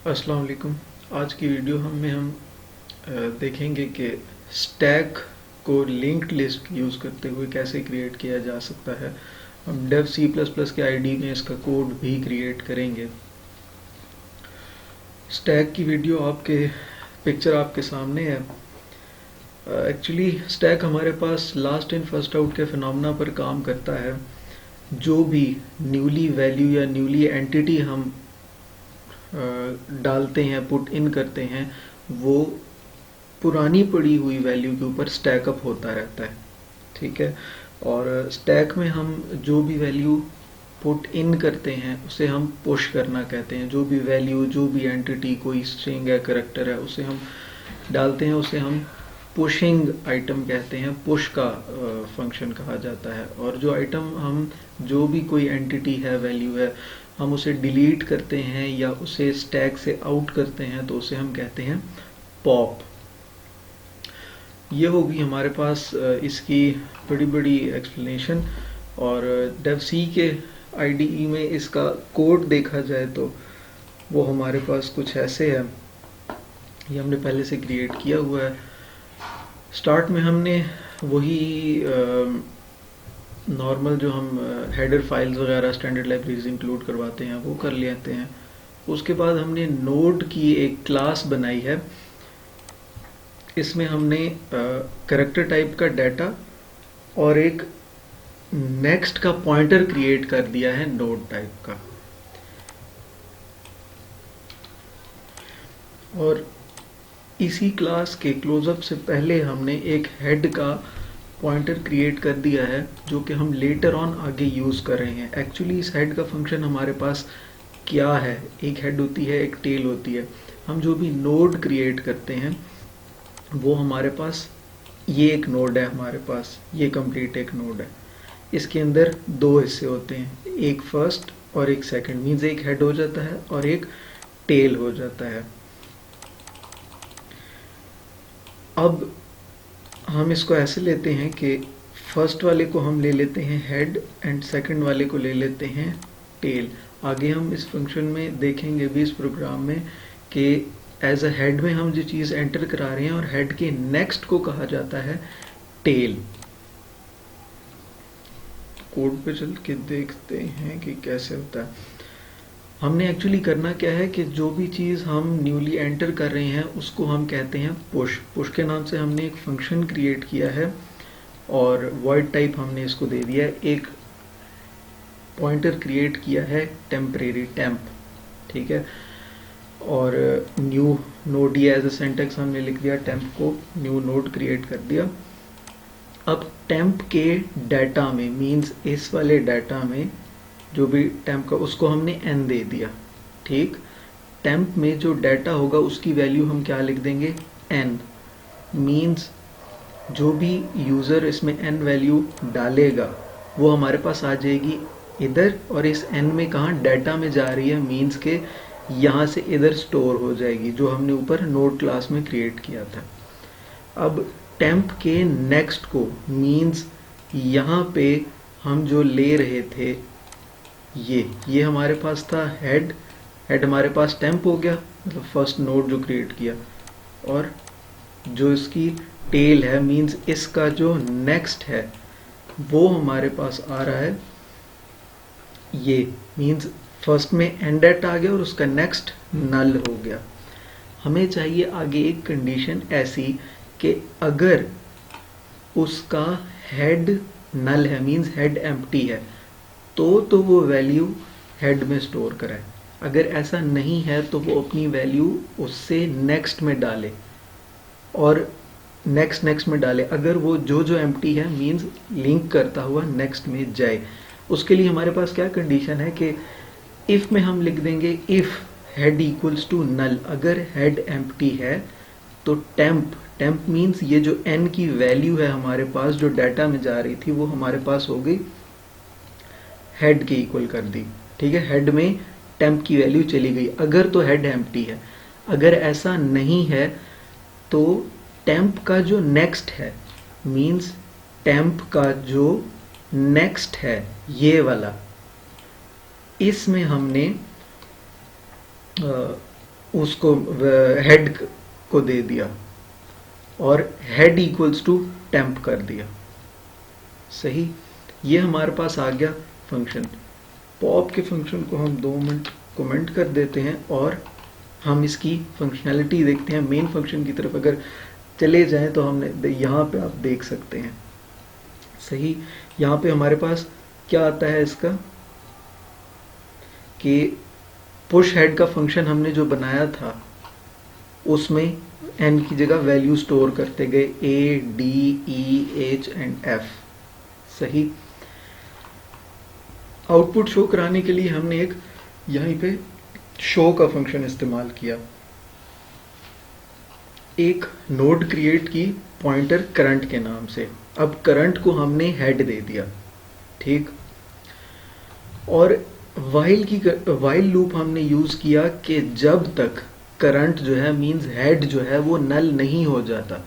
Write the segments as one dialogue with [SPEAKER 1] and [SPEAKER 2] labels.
[SPEAKER 1] अस्सलाम वालेकुम। आज की वीडियो हम देखेंगे कि स्टैक को लिंक्ड लिस्ट यूज़ करते हुए कैसे क्रिएट किया जा सकता है। हम डेव सी प्लस प्लस के आईडी में इसका कोड भी क्रिएट करेंगे। स्टैक की वीडियो पिक्चर आपके सामने है। एक्चुअली स्टैक हमारे पास लास्ट इन फर्स्ट आउट के फिनोमेना पर काम करता है। जो भी न्यूली वैल्यू या न्यूली एंटिटी हम डालते हैं, पुट इन करते हैं, वो पुरानी पड़ी हुई वैल्यू के ऊपर स्टैक अप होता रहता है। ठीक है। और स्टैक में हम जो भी वैल्यू पुट इन करते हैं उसे हम पुश करना कहते हैं। जो भी वैल्यू, जो भी एंटिटी, कोई स्ट्रिंग है, करैक्टर है, उसे हम डालते हैं, उसे हम पुशिंग आइटम कहते हैं। पुश का फंक्शन कहा जाता है। और जो आइटम हम, जो भी कोई एंटिटी है, वैल्यू है, हम उसे डिलीट करते हैं या उसे स्टैक से आउट करते हैं तो उसे हम कहते हैं पॉप। ये होगी हमारे पास इसकी बड़ी बड़ी एक्सप्लेनेशन। और डेव सी के आईडीई में इसका कोड देखा जाए तो वो हमारे पास कुछ ऐसे है। ये हमने पहले से क्रिएट किया हुआ है। स्टार्ट में हमने वही नॉर्मल जो हम हेडर फाइल्स वगैरह स्टैंडर्ड लाइब्रेरीज इंक्लूड करवाते हैं वो कर लेते हैं। उसके बाद हमने नोड की एक क्लास बनाई है। इसमें हमने कैरेक्टर टाइप का डाटा और एक नेक्स्ट का पॉइंटर क्रिएट कर दिया है नोड टाइप का। और इसी क्लास के क्लोजअप से पहले हमने एक हेड का पॉइंटर क्रिएट कर दिया है जो कि हम लेटर ऑन आगे यूज़ कर रहे हैं। एक्चुअली इस हेड का फंक्शन हमारे पास क्या है, एक हेड होती है, एक टेल होती है। हम जो भी नोड क्रिएट करते हैं वो हमारे पास, ये एक नोड है हमारे पास, ये कंप्लीट एक नोड है। इसके अंदर दो हिस्से होते हैं, एक फर्स्ट और एक सेकंड। मीन्स एक हेड हो जाता है और एक टेल हो जाता है। अब हम इसको ऐसे लेते हैं कि फर्स्ट वाले को हम ले लेते हैं हेड एंड सेकंड वाले को ले लेते हैं टेल। आगे हम इस फंक्शन में देखेंगे भी, इस प्रोग्राम में, कि एज अ हेड में हम जो चीज़ एंटर करा रहे हैं और हेड के नेक्स्ट को कहा जाता है टेल। कोड पे चल के देखते हैं कि कैसे होता है। हमने एक्चुअली करना क्या है कि जो भी चीज़ हम न्यूली एंटर कर रहे हैं उसको हम कहते हैं पुश। पुश के नाम से हमने एक फंक्शन क्रिएट किया है और वॉइड टाइप हमने इसको दे दिया है। एक पॉइंटर क्रिएट किया है टेम्परेरी, टेम्प। ठीक है। और न्यू नोड, ये एज अ सिंटैक्स हमने लिख दिया, टेम्प को न्यू नोड क्रिएट कर दिया। अब टेम्प के डाटा में, मीन्स इस वाले डाटा में जो भी टेम्प का, उसको हमने n दे दिया। ठीक। टेम्प में जो डाटा होगा उसकी वैल्यू हम क्या लिख देंगे, n। मीन्स जो भी यूज़र इसमें n वैल्यू डालेगा वो हमारे पास आ जाएगी इधर, और इस n में कहाँ, डाटा में जा रही है। मीन्स के यहाँ से इधर स्टोर हो जाएगी, जो हमने ऊपर नोड क्लास में क्रिएट किया था। अब टेम्प के नेक्स्ट को, मीन्स यहाँ पे हम जो ले रहे थे, ये हमारे पास था हेड। हेड हमारे पास टेम्प हो गया, मतलब फर्स्ट नोड जो क्रिएट किया। और जो इसकी टेल है, मीन्स इसका जो नेक्स्ट है, वो हमारे पास आ रहा है ये। मीन्स फर्स्ट में एंड एट आ गया और उसका नेक्स्ट नल हो गया। हमें चाहिए आगे एक कंडीशन ऐसी कि अगर उसका हेड नल है, मीन्स हेड एम्प्टी है, तो वो वैल्यू हेड में स्टोर कराए। अगर ऐसा नहीं है तो वो अपनी वैल्यू उससे नेक्स्ट में डाले और नेक्स्ट में डाले। अगर वो जो एम्प्टी है, मीन्स लिंक करता हुआ नेक्स्ट में जाए। उसके लिए हमारे पास क्या कंडीशन है कि इफ़ में हम लिख देंगे if head equals to null. अगर हेड एम्प्टी है तो टेम्प मीन्स ये जो n की वैल्यू है हमारे पास, जो डाटा में जा रही थी, वो हमारे पास हो गई हेड के इक्वल कर दी। ठीक है। हेड में टेम्प की वैल्यू चली गई अगर तो हेड एम्प्टी है। अगर ऐसा नहीं है तो टेम्प का जो नेक्स्ट है, मीन्स टेम्प का जो नेक्स्ट है, ये वाला, इसमें हमने उसको हेड को दे दिया और हेड इक्वल्स टू टेम्प कर दिया। सही, ये हमारे पास आ गया फंक्शन। पॉप के फंक्शन को हम 2 मिनट कमेंट कर देते हैं और हम इसकी फंक्शनैलिटी देखते हैं। मेन फंक्शन की तरफ अगर चले जाएं तो हमने यहाँ पे आप देख सकते हैं। सही, यहाँ पे हमारे पास क्या आता है इसका कि पुश हेड का फंक्शन हमने जो बनाया था उसमें एन की जगह वैल्यू स्टोर करते गए, A D E H and F. सही, आउटपुट शो कराने के लिए हमने एक यहीं पे शो का फंक्शन इस्तेमाल किया। एक नोड क्रिएट की पॉइंटर करंट के नाम से। अब करंट को हमने हेड दे दिया, ठीक। और वाइल लूप हमने यूज किया कि जब तक करंट जो है मींस हेड जो है वो नल नहीं हो जाता,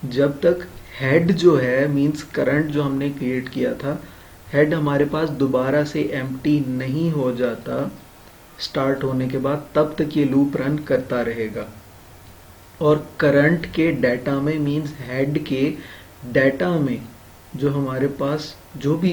[SPEAKER 1] जब तक हेड जो है मींस करंट जो हमने क्रिएट किया था, हेड हमारे पास दोबारा से एम्प्टी नहीं हो जाता स्टार्ट होने के बाद, तब तक ये लूप रन करता रहेगा। और करंट के डाटा में मींस हेड के डाटा में जो हमारे पास जो भी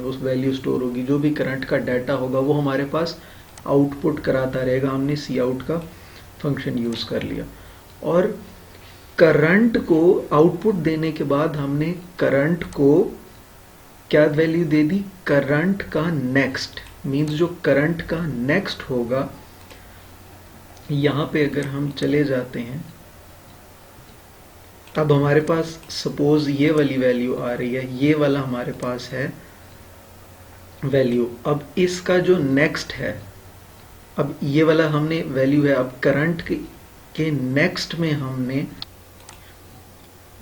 [SPEAKER 1] उस वैल्यू स्टोर होगी, जो भी करंट का डाटा होगा वो हमारे पास आउटपुट कराता रहेगा। हमने सी आउट का फंक्शन यूज कर लिया और करंट को आउटपुट देने के बाद हमने करंट को क्या वैल्यू दे दी, करंट का नेक्स्ट मींस जो करंट का नेक्स्ट होगा। यहां पे अगर हम चले जाते हैं, अब हमारे पास सपोज ये वाली वैल्यू आ रही है, ये वाला हमारे पास है वैल्यू। अब इसका जो नेक्स्ट है, अब ये वाला हमने वैल्यू है, अब करंट के नेक्स्ट में हमने,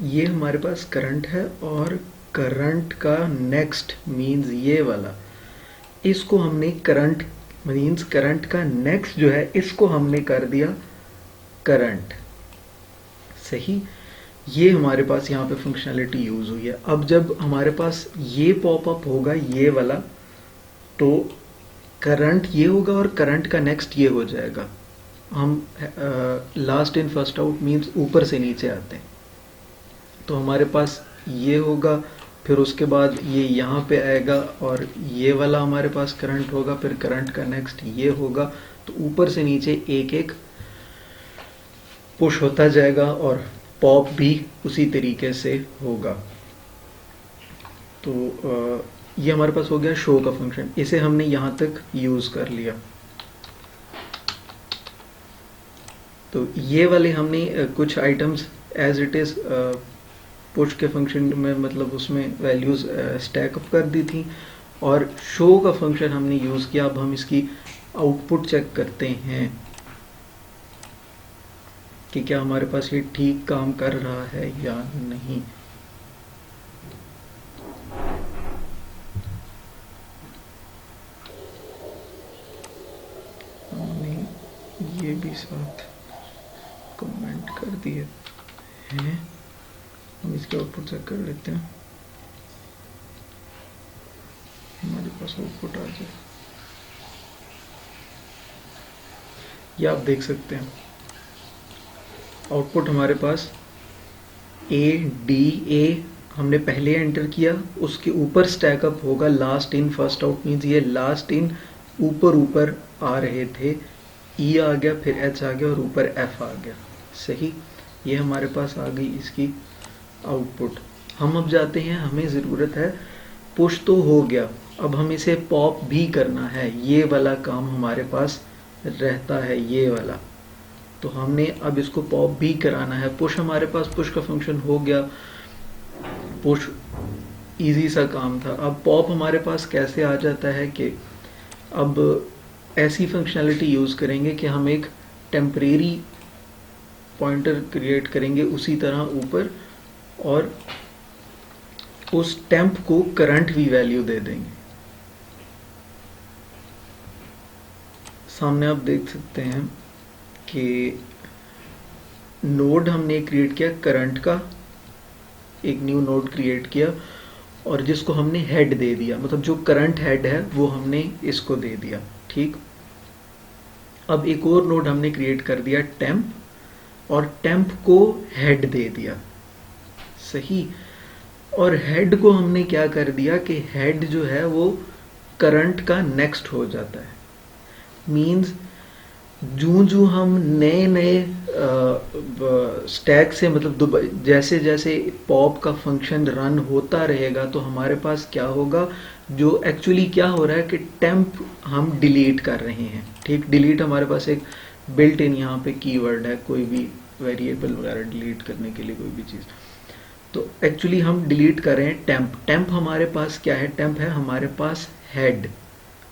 [SPEAKER 1] ये हमारे पास करंट है और करंट का नेक्स्ट मींस ये वाला, इसको हमने करंट मींस करंट का नेक्स्ट जो है इसको हमने कर दिया करंट। सही, ये हमारे पास यहाँ पे फंक्शनैलिटी यूज हुई है। अब जब हमारे पास ये पॉपअप होगा ये वाला, तो करंट ये होगा और करंट का नेक्स्ट ये हो जाएगा। हम last in first out means ऊपर से नीचे आते हैं, तो हमारे पास ये होगा, फिर उसके बाद ये यहाँ पे आएगा और ये वाला हमारे पास करंट होगा, फिर करंट का नेक्स्ट ये होगा। तो ऊपर से नीचे एक एक पुश होता जाएगा और पॉप भी उसी तरीके से होगा। तो ये हमारे पास हो गया शो का फंक्शन, इसे हमने यहाँ तक यूज कर लिया। तो ये वाले हमने कुछ items as it is push के फंक्शन में मतलब उसमें वैल्यूज स्टैक अप कर दी थी और शो का फंक्शन हमने यूज किया। अब हम इसकी आउटपुट चेक करते हैं कि क्या हमारे पास ये ठीक काम कर रहा है या नहीं। हमने ये भी साथ कमेंट कर दिए हैं, हम इसके आउटपुट चेक कर लेते हैं, हमारे पास आउटपुट आ जाए। ये आप देख सकते हैं आउटपुट हमारे पास ए डी ए हमने पहले एंटर किया, उसके ऊपर स्टैकअप होगा last in first out means ये लास्ट इन ऊपर ऊपर आ रहे थे, ई आ गया, फिर एच आ गया और ऊपर एफ आ गया। सही, ये हमारे पास आ गई इसकी आउटपुट। हम अब जाते हैं, हमें ज़रूरत है, पुश तो हो गया, अब हम इसे पॉप भी करना है। ये वाला काम हमारे पास रहता है, ये वाला, तो हमने अब इसको पॉप भी कराना है। पुश हमारे पास पुश का फंक्शन हो गया, पुश इजी सा काम था। अब पॉप हमारे पास कैसे आ जाता है कि अब ऐसी फंक्शनैलिटी यूज़ करेंगे कि हम एक टेम्परेरी पॉइंटर क्रिएट करेंगे उसी तरह ऊपर, और उस टेम्प को करंट भी वैल्यू दे देंगे। सामने आप देख सकते हैं कि नोड हमने क्रिएट किया करंट का, एक न्यू नोड क्रिएट किया और जिसको हमने हेड दे दिया, मतलब जो करंट हेड है वो हमने इसको दे दिया। ठीक, अब एक और नोड हमने क्रिएट कर दिया टेम्प, और टेम्प को हेड दे दिया, सही। और हेड को हमने क्या कर दिया कि हेड जो है वो करंट का नेक्स्ट हो जाता है। मींस जूं जूं हम नए नए स्टैक से, मतलब जैसे जैसे पॉप का फंक्शन रन होता रहेगा तो हमारे पास क्या होगा, जो एक्चुअली क्या हो रहा है कि टेम्प हम डिलीट कर रहे हैं, ठीक। डिलीट हमारे पास एक बिल्ट इन यहाँ पे कीवर्ड है, कोई भी वेरिएबल वगैरह डिलीट करने के लिए कोई भी चीज़। तो एक्चुअली हम डिलीट कर रहे हैं टेम्प। टेम्प हमारे पास क्या है, टेम्प है हमारे पास हेड,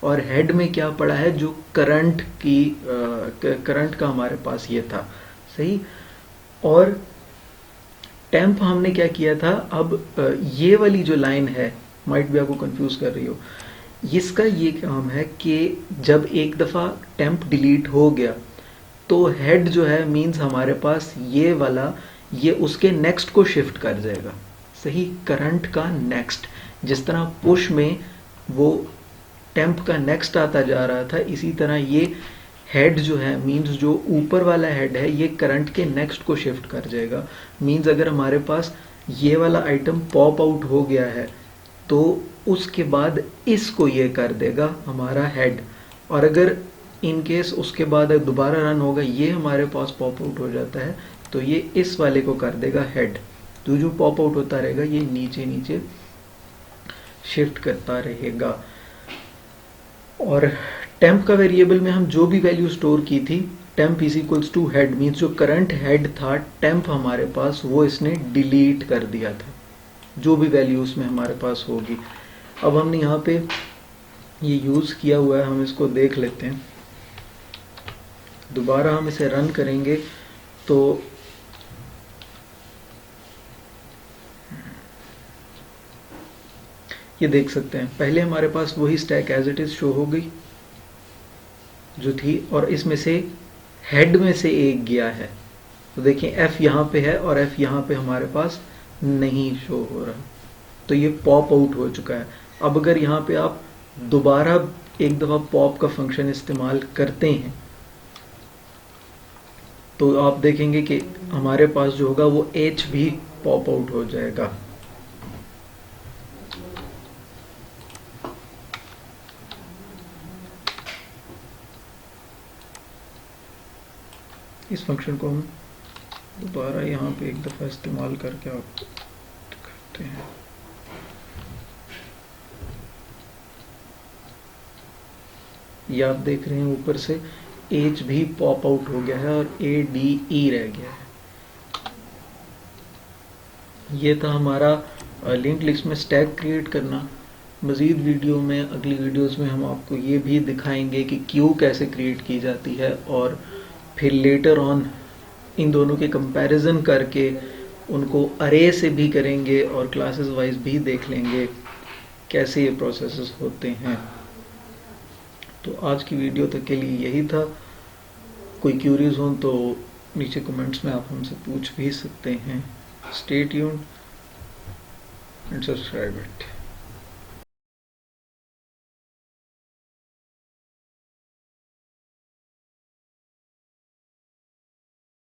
[SPEAKER 1] और हेड में क्या पड़ा है, जो करंट की करंट का हमारे पास ये था, सही। और टेम्प हमने क्या किया था, अब ये वाली जो लाइन है, माइट भी आपको कंफ्यूज कर रही हो, इसका ये काम है कि जब एक दफ़ा टेम्प डिलीट हो गया तो हेड जो है मींस हमारे पास ये वाला, ये उसके नेक्स्ट को शिफ्ट कर जाएगा, सही। करंट का नेक्स्ट, जिस तरह पुश में वो टेम्प का नेक्स्ट आता जा रहा था, इसी तरह ये हेड जो है मींस जो ऊपर वाला हेड है ये करंट के नेक्स्ट को शिफ्ट कर जाएगा। मींस अगर हमारे पास ये वाला आइटम पॉप आउट हो गया है तो उसके बाद इसको ये कर देगा हमारा हेड, और अगर इन केस उसके बाद दोबारा रन होगा, ये हमारे पास पॉप आउट हो जाता है तो ये इस वाले को कर देगा हेड। तो जो पॉप आउट होता रहेगा ये नीचे नीचे शिफ्ट करता रहेगा। और टेम्प का वेरिएबल में हम जो भी वैल्यू स्टोर की थी, temp is equals to head, means जो करंट हेड था टेम्प हमारे पास, वो इसने डिलीट कर दिया था, जो भी वैल्यू उसमें हमारे पास होगी। अब हमने यहाँ पे ये यूज़ किया हुआ है, हम इसको देख लेते हैं। दोबारा हम इसे रन करेंगे तो ये देख सकते हैं, पहले हमारे पास वही stack as it is show हो गई जो थी, और इसमें से हेड में से एक गया है। तो देखिए एफ यहाँ पे है और एफ यहाँ पे हमारे पास नहीं शो हो रहा, तो ये पॉप आउट हो चुका है। अब अगर यहाँ पे आप दोबारा एक दफ़ा पॉप का फंक्शन इस्तेमाल करते हैं तो आप देखेंगे कि हमारे पास जो होगा वो एच भी पॉप आउट हो जाएगा। इस फंक्शन को हम दोबारा यहाँ पे एक दफ़ा इस्तेमाल करके आपको दिखाते हैं। ये आप देख रहे हैं ऊपर से एच भी पॉप आउट हो गया है और ए डी ई रह गया है। ये था हमारा लिंक लिस्ट में स्टैक क्रिएट करना। मज़ीद वीडियो में, अगली वीडियोस में हम आपको ये भी दिखाएंगे कि क्यू कैसे क्रिएट की जाती है, और फिर लेटर ऑन इन दोनों के कंपैरिजन करके उनको अरे से भी करेंगे और क्लासेस वाइज भी देख लेंगे कैसे ये प्रोसेसेस होते हैं। तो आज की वीडियो तक के लिए यही था। कोई क्यूरीज हो तो नीचे कमेंट्स में आप हमसे पूछ भी सकते हैं। Stay tuned and subscribe it.